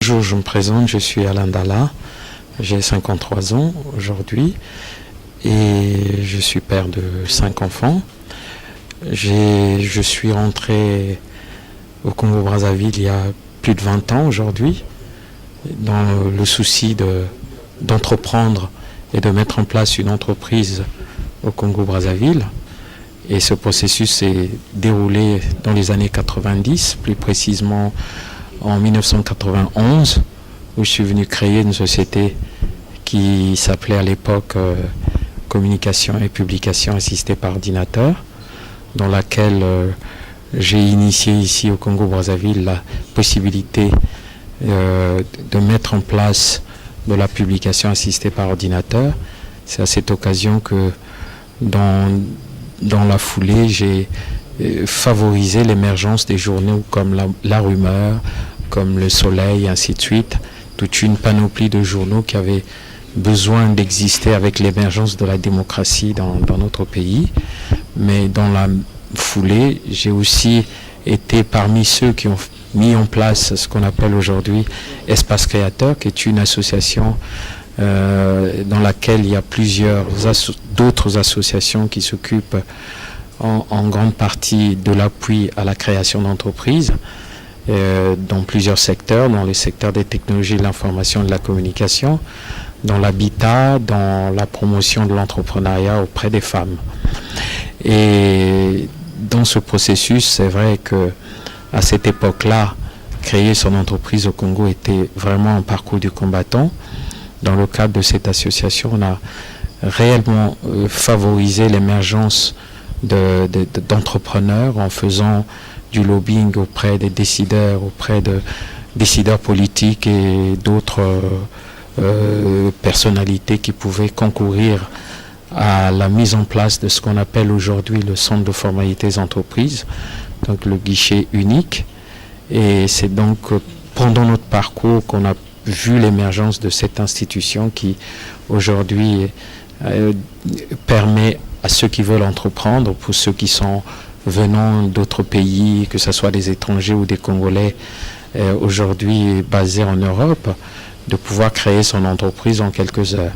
Bonjour, je me présente, je suis Alain Dalla, j'ai 53 ans aujourd'hui et je suis père de 5 enfants. Je suis rentré au Congo-Brazzaville il y a plus de 20 ans aujourd'hui, dans le souci d'entreprendre et de mettre en place une entreprise au Congo-Brazzaville. Et ce processus s'est déroulé dans les années 90, plus précisément en 1991, où je suis venu créer une société qui s'appelait à l'époque Communication et Publication assistée par ordinateur, dans laquelle j'ai initié ici au Congo-Brazzaville la possibilité de mettre en place de la publication assistée par ordinateur. C'est à cette occasion que dans la foulée, j'ai favorisé l'émergence des journaux comme la Rumeur, comme Le Soleil, ainsi de suite, toute une panoplie de journaux qui avaient besoin d'exister avec l'émergence de la démocratie dans notre pays. Mais dans la foulée, j'ai aussi été parmi ceux qui ont mis en place ce qu'on appelle aujourd'hui Espace Créateur, qui est une association dans laquelle il y a plusieurs d'autres associations qui s'occupent en grande partie de l'appui à la création d'entreprises dans plusieurs secteurs, dans les secteurs des technologies de l'information et de la communication, dans l'habitat, dans la promotion de l'entrepreneuriat auprès des femmes. Et dans ce processus, c'est vrai que à cette époque-là, créer son entreprise au Congo était vraiment un parcours du combattant. Dans le cadre de cette association, on a réellement favorisé l'émergence d'entrepreneurs en faisant du lobbying auprès des décideurs, auprès de décideurs politiques et d'autres personnalités qui pouvaient concourir à la mise en place de ce qu'on appelle aujourd'hui le centre de formalités entreprises, donc le guichet unique. Et c'est donc pendant notre parcours qu'on a vu l'émergence de cette institution qui aujourd'hui permet à ceux qui veulent entreprendre, pour ceux qui sont venant d'autres pays, que ce soit des étrangers ou des Congolais aujourd'hui basés en Europe, de pouvoir créer son entreprise en quelques heures.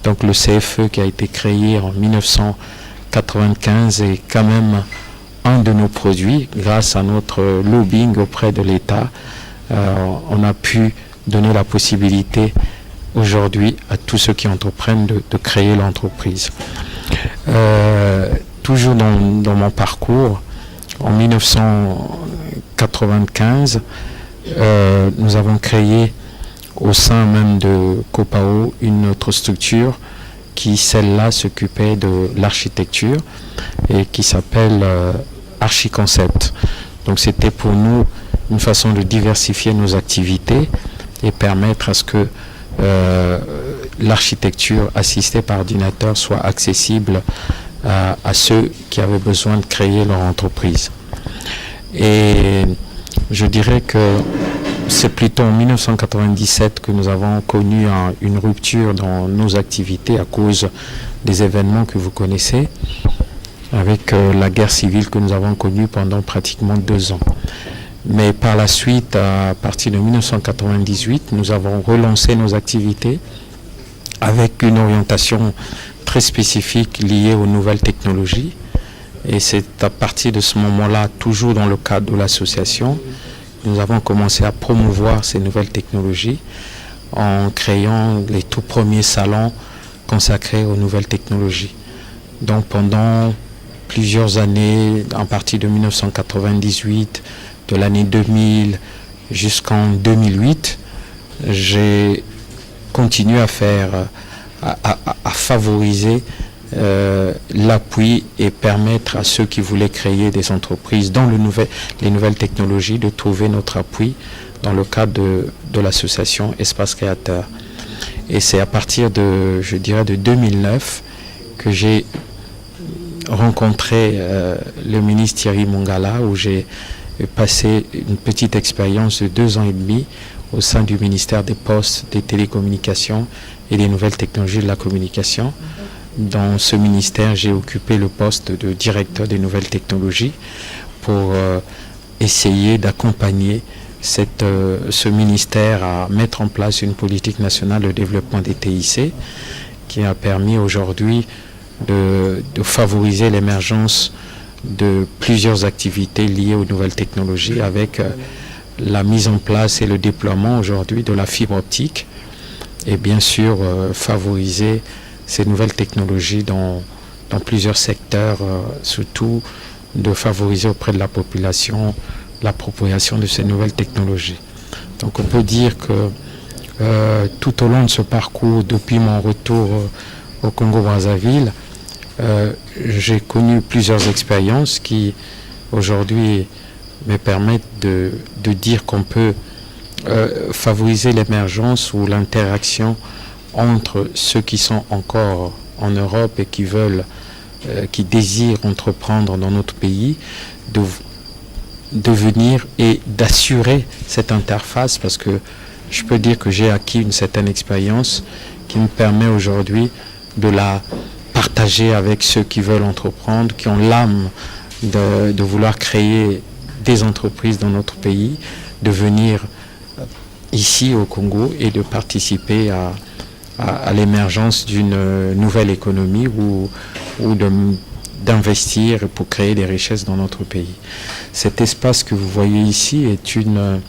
Donc le CFE qui a été créé en 1995 est quand même un de nos produits. Grâce à notre lobbying auprès de l'État, on a pu donner la possibilité aujourd'hui à tous ceux qui entreprennent de créer l'entreprise. Toujours dans mon parcours, en 1995, nous avons créé au sein même de COPAO une autre structure qui, celle-là, s'occupait de l'architecture et qui s'appelle Archiconcept. Donc c'était pour nous une façon de diversifier nos activités et permettre à ce que l'architecture assistée par ordinateur soit accessible à ceux qui avaient besoin de créer leur entreprise. Et je dirais que c'est plutôt en 1997 que nous avons connu une rupture dans nos activités à cause des événements que vous connaissez, avec la guerre civile que nous avons connue pendant pratiquement 2 ans. Mais par la suite, à partir de 1998, nous avons relancé nos activités avec une orientation très spécifique liée aux nouvelles technologies. Et c'est à partir de ce moment-là, toujours dans le cadre de l'association, nous avons commencé à promouvoir ces nouvelles technologies en créant les tout premiers salons consacrés aux nouvelles technologies. Donc pendant plusieurs années, à partir de 1998, de l'année 2000 jusqu'en 2008, j'ai continué à favoriser l'appui et permettre à ceux qui voulaient créer des entreprises dans les nouvelles technologies de trouver notre appui dans le cadre de l'association Espace Créateur. Et c'est à partir de 2009 que j'ai rencontré le ministre Thierry Mongala, où j'ai passé une petite expérience de 2 ans et demi au sein du ministère des Postes, des Télécommunications et des Nouvelles Technologies de la Communication. Dans ce ministère, j'ai occupé le poste de directeur des Nouvelles Technologies pour essayer d'accompagner ce ministère à mettre en place une politique nationale de développement des TIC qui a permis aujourd'hui de favoriser l'émergence de plusieurs activités liées aux nouvelles technologies avec la mise en place et le déploiement aujourd'hui de la fibre optique et bien sûr favoriser ces nouvelles technologies dans plusieurs secteurs, surtout de favoriser auprès de la population l'appropriation de ces nouvelles technologies. Donc on peut dire que tout au long de ce parcours, depuis mon retour au Congo-Brazzaville, j'ai connu plusieurs expériences qui aujourd'hui me permettent de dire qu'on peut favoriser l'émergence ou l'interaction entre ceux qui sont encore en Europe et qui désirent entreprendre dans notre pays, de venir et d'assurer cette interface, parce que je peux dire que j'ai acquis une certaine expérience qui me permet aujourd'hui de la partager avec ceux qui veulent entreprendre, qui ont l'âme de vouloir créer des entreprises dans notre pays, de venir ici au Congo et de participer à l'émergence d'une nouvelle économie ou d'investir pour créer des richesses dans notre pays. Cet espace que vous voyez ici est une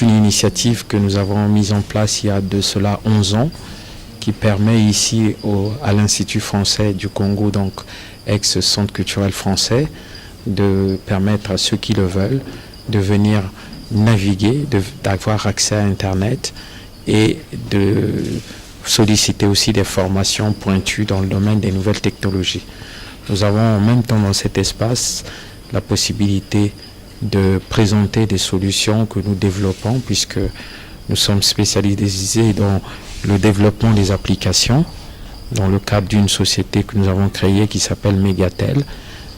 initiative que nous avons mise en place il y a de cela 11 ans, qui permet ici à l'Institut français du Congo, donc ex-centre culturel français, de permettre à ceux qui le veulent de venir naviguer, d'avoir accès à Internet et de solliciter aussi des formations pointues dans le domaine des nouvelles technologies. Nous avons en même temps dans cet espace la possibilité de présenter des solutions que nous développons, puisque nous sommes spécialisés dans le développement des applications. Dans le cadre d'une société que nous avons créée qui s'appelle Megatel,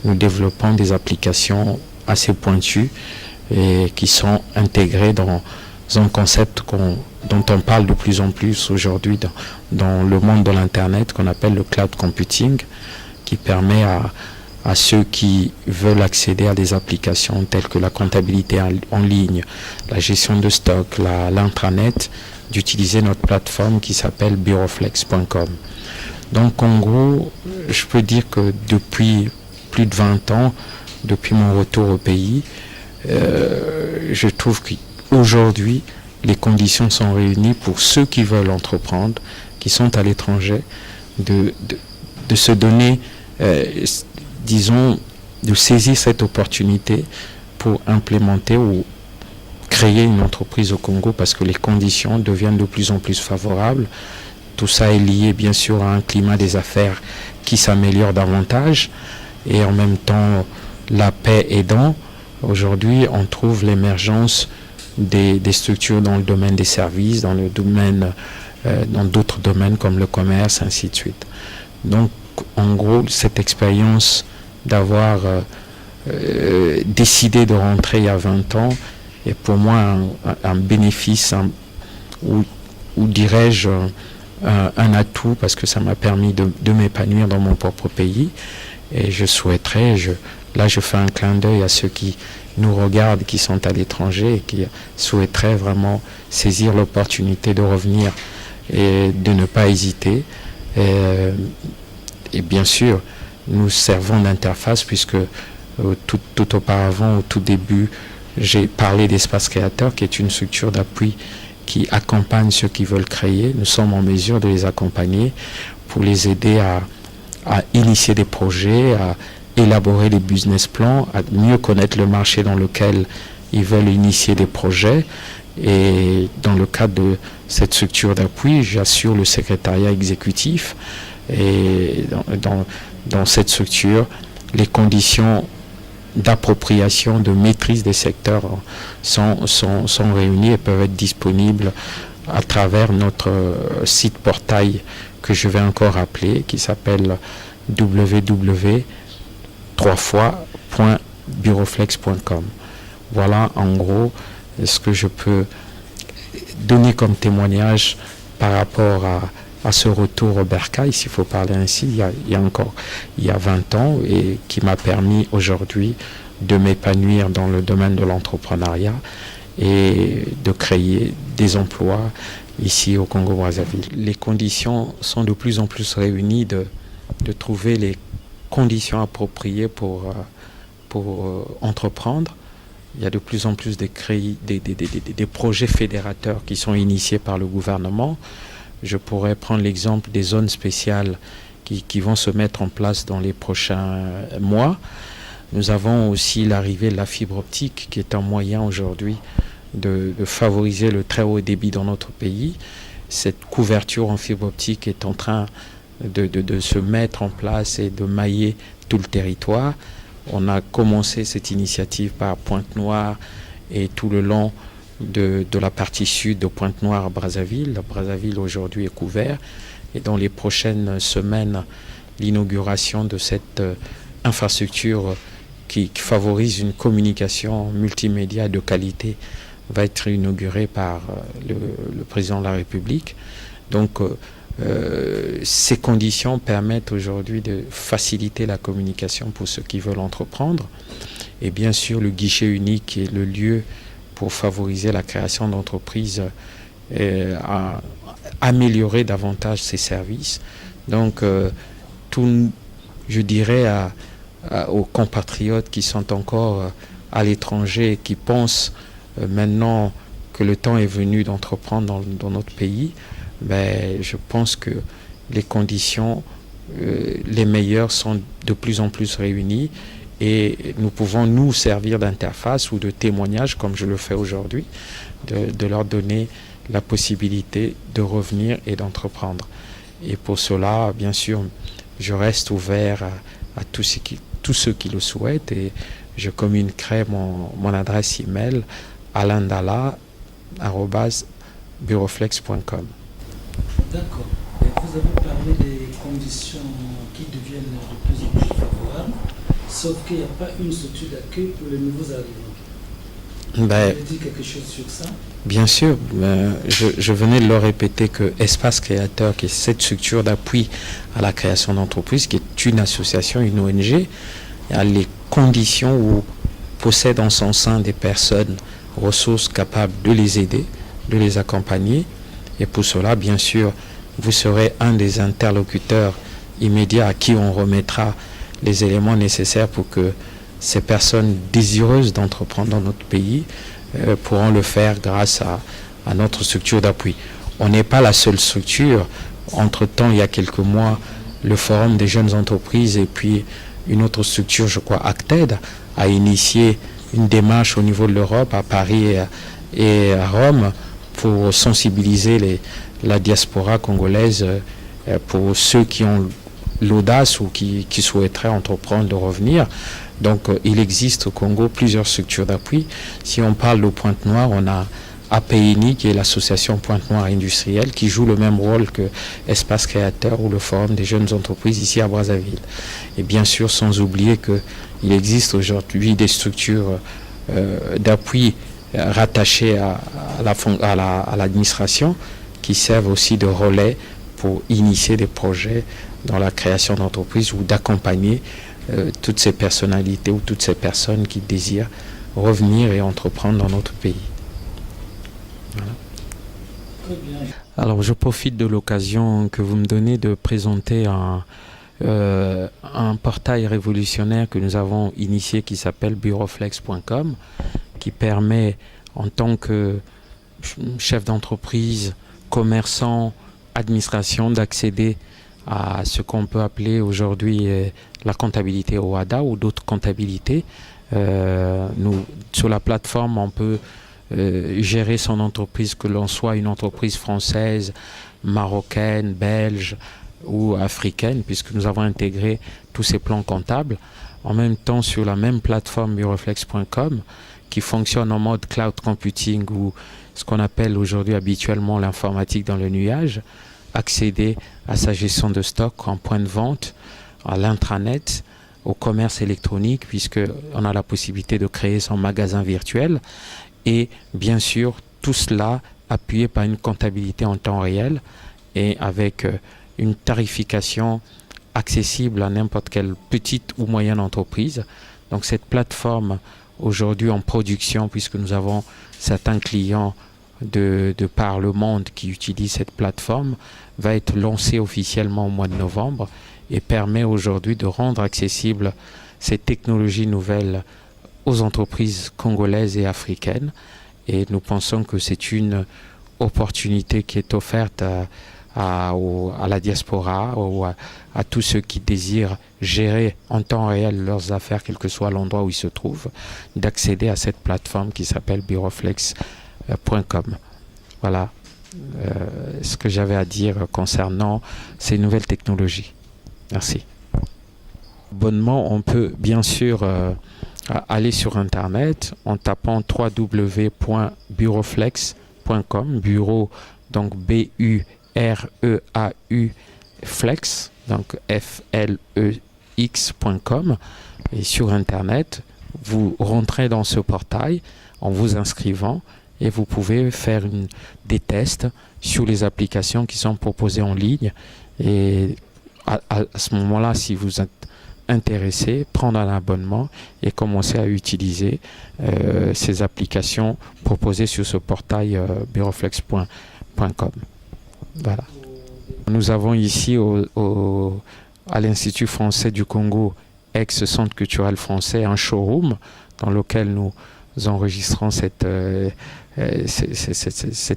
nous développons des applications assez pointues et qui sont intégrées dans un concept dont on parle de plus en plus aujourd'hui dans le monde de l'Internet, qu'on appelle le cloud computing, qui permet à ceux qui veulent accéder à des applications telles que la comptabilité en ligne, la gestion de stock, l'intranet, d'utiliser notre plateforme qui s'appelle bureauflex.com. Donc en gros, je peux dire que depuis plus de 20 ans, depuis mon retour au pays, je trouve qu'aujourd'hui, les conditions sont réunies pour ceux qui veulent entreprendre, qui sont à l'étranger, de se donner, disons, de saisir cette opportunité pour implémenter ou créer une entreprise au Congo, parce que les conditions deviennent de plus en plus favorables. Tout ça est lié bien sûr à un climat des affaires qui s'améliore davantage, et en même temps la paix aidant. Aujourd'hui, on trouve l'émergence des structures dans le domaine des services, dans d'autres domaines comme le commerce, ainsi de suite. Donc, en gros, cette expérience d'avoir décidé de rentrer il y a 20 ans est pour moi un bénéfice, ou dirais-je un atout, parce que ça m'a permis de m'épanouir dans mon propre pays. Et je souhaiterais, là je fais un clin d'œil à ceux qui nous regardent, qui sont à l'étranger et qui souhaiteraient vraiment saisir l'opportunité de revenir et de ne pas hésiter. Et bien sûr, nous servons d'interface, puisque tout auparavant, au tout début, j'ai parlé d'Espace Créateur, qui est une structure d'appui qui accompagne ceux qui veulent créer. Nous sommes en mesure de les accompagner pour les aider à initier des projets, à élaborer des business plans, à mieux connaître le marché dans lequel ils veulent initier des projets. Et dans le cadre de cette structure d'appui, j'assure le secrétariat exécutif. Et dans cette structure, les conditions d'appropriation, de maîtrise des secteurs sont réunies et peuvent être disponibles à travers notre site portail que je vais encore appeler, qui s'appelle www.bureauflex.com. Voilà en gros ce que je peux donner comme témoignage par rapport à ce retour au bercail, s'il faut parler ainsi, il y a 20 ans, et qui m'a permis aujourd'hui de m'épanouir dans le domaine de l'entrepreneuriat et de créer des emplois ici au Congo-Brazzaville. Les conditions sont de plus en plus réunies de trouver les conditions appropriées pour entreprendre. Il y a de plus en plus des projets fédérateurs qui sont initiés par le gouvernement. Je pourrais prendre l'exemple des zones spéciales qui vont se mettre en place dans les prochains mois. Nous avons aussi l'arrivée de la fibre optique qui est un moyen aujourd'hui de favoriser le très haut débit dans notre pays. Cette couverture en fibre optique est en train de se mettre en place et de mailler tout le territoire. On a commencé cette initiative par Pointe-Noire et tout le long de la partie sud de Pointe-Noire à Brazzaville. Brazzaville aujourd'hui est couvert et dans les prochaines semaines, l'inauguration de cette infrastructure qui favorise une communication multimédia de qualité va être inaugurée par le président de la République. Donc ces conditions permettent aujourd'hui de faciliter la communication pour ceux qui veulent entreprendre. Et bien sûr, le guichet unique est le lieu pour favoriser la création d'entreprises et à améliorer davantage ces services. Donc, je dirais aux compatriotes qui sont encore à l'étranger et qui pensent maintenant que le temps est venu d'entreprendre dans notre pays, je pense que les conditions les meilleures sont de plus en plus réunies et nous pouvons nous servir d'interface ou de témoignage comme je le fais aujourd'hui, de leur donner la possibilité de revenir et d'entreprendre. Et pour cela, bien sûr, je reste ouvert à tous ceux qui le souhaitent et je communiquerai mon adresse email alandala@buroflex.com. D'accord. Et vous avez parlé des conditions qui deviennent de plus en plus favorables, sauf qu'il n'y a pas une structure d'accueil pour les nouveaux arrivants. Vous avez dit quelque chose sur ça? Bien sûr, je venais de le répéter que Espace Créateur, qui est cette structure d'appui à la création d'entreprises, qui est une association, une ONG, a les conditions où possède en son sein des personnes ressources capables de les aider, de les accompagner. Et pour cela, bien sûr, vous serez un des interlocuteurs immédiats à qui on remettra les éléments nécessaires pour que ces personnes désireuses d'entreprendre dans notre pays pourront le faire grâce à notre structure d'appui. On n'est pas la seule structure. Entre-temps, il y a quelques mois, le Forum des jeunes entreprises et puis une autre structure, je crois, Acted, a initié une démarche au niveau de l'Europe, à Paris et à Rome, pour sensibiliser la diaspora congolaise pour ceux qui ont l'audace ou qui souhaiteraient entreprendre de revenir. Donc il existe au Congo plusieurs structures d'appui. Si on parle de Pointe-Noire, on a APINI, qui est l'association Pointe-Noire industrielle, qui joue le même rôle que Espace Créateur ou le Forum des jeunes entreprises ici à Brazzaville. Et bien sûr, sans oublier qu'il existe aujourd'hui des structures d'appui rattachées à l'administration qui servent aussi de relais pour initier des projets dans la création d'entreprises ou d'accompagner toutes ces personnalités ou toutes ces personnes qui désirent revenir et entreprendre dans notre pays. Voilà. Très bien. Alors je profite de l'occasion que vous me donnez de présenter un portail révolutionnaire que nous avons initié qui s'appelle buroflex.com, qui permet en tant que chef d'entreprise, commerçant, administration d'accéder à ce qu'on peut appeler aujourd'hui la comptabilité OHADA ou d'autres comptabilités. Sur la plateforme, on peut gérer son entreprise, que l'on soit une entreprise française, marocaine, belge ou africaine, puisque nous avons intégré tous ces plans comptables. En même temps, sur la même plateforme buroflex.com, qui fonctionne en mode cloud computing ou ce qu'on appelle aujourd'hui habituellement l'informatique dans le nuage, accéder à sa gestion de stock en point de vente, à l'intranet, au commerce électronique, puisqu'on a la possibilité de créer son magasin virtuel. Et bien sûr, tout cela appuyé par une comptabilité en temps réel et avec une tarification accessible à n'importe quelle petite ou moyenne entreprise. Donc cette plateforme aujourd'hui en production, puisque nous avons certains clients de par le monde qui utilisent cette plateforme, va être lancée officiellement au mois de novembre et permet aujourd'hui de rendre accessible ces technologies nouvelles aux entreprises congolaises et africaines. Et nous pensons que c'est une opportunité qui est offerte à la diaspora ou à tous ceux qui désirent gérer en temps réel leurs affaires, quel que soit l'endroit où ils se trouvent, d'accéder à cette plateforme qui s'appelle bureauflex.com. Voilà ce que j'avais à dire concernant ces nouvelles technologies. Merci. Abonnement, on peut bien sûr aller sur Internet en tapant www.bureauflex.com, bureau, donc B-U-R-E-A-U, flex, donc F-L-E-X.com. Et sur Internet, vous rentrez dans ce portail en vous inscrivant et vous pouvez faire des tests sur les applications qui sont proposées en ligne. Et à ce moment-là, si vous êtes intéressé, prendre un abonnement et commencer à utiliser ces applications proposées sur ce portail bureauflex.com. Voilà. Nous avons ici à l'Institut français du Congo, ex-Centre culturel français, un showroom dans lequel nous enregistrons cette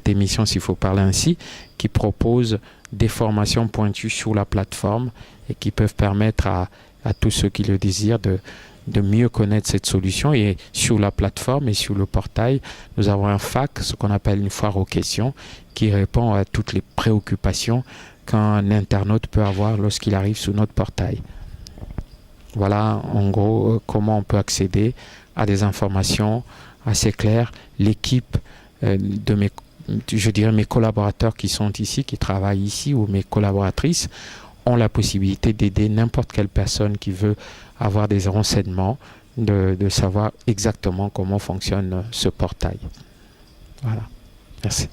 émission, s'il faut parler ainsi, qui propose des formations pointues sur la plateforme et qui peuvent permettre à tous ceux qui le désirent de mieux connaître cette solution. Et sur la plateforme et sur le portail, nous avons un FAQ, ce qu'on appelle une foire aux questions, qui répond à toutes les préoccupations qu'un internaute peut avoir lorsqu'il arrive sur notre portail. Voilà en gros comment on peut accéder à des informations assez claires. L'équipe mes collaborateurs qui sont ici, qui travaillent ici, ou mes collaboratrices, ont la possibilité d'aider n'importe quelle personne qui veut avoir des renseignements, de savoir exactement comment fonctionne ce portail. Voilà. Merci.